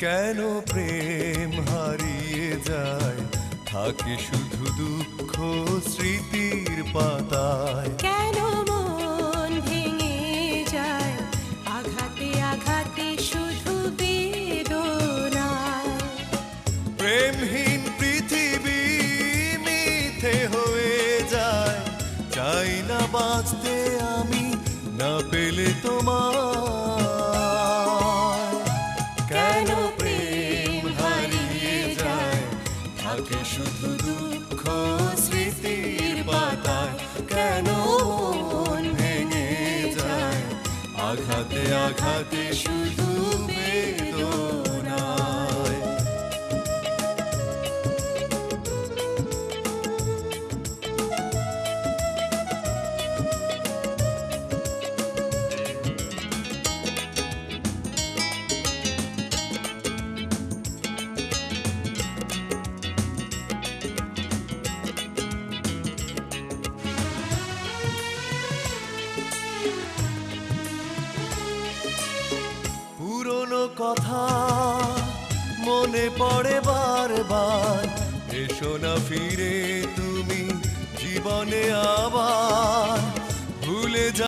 কেন প্রেম হারিয়ে যায়, থাকে শুধু দুঃখ স্মৃতির পাতায়। কেন মন ভেঙে যায় আঘাতে আঘাতে শুধু বেদনায়। প্রেমহীন পৃথিবী মিথ্যে হয়ে যায়, চাই না বাঁচতে আমি না পেলে তোমায়। কেন প্রেম হারিয়ে যায়, থাকে শুধু দুঃখ স্মৃতির পাতায়। কেন মন ভেঙে যায় আঘাতে আঘাতে শুধু বেদনায়। পুরনো কথা মনে পড়ে বারবার, এসো না ফিরে তুমি জীবনে আবার, ভুলে যা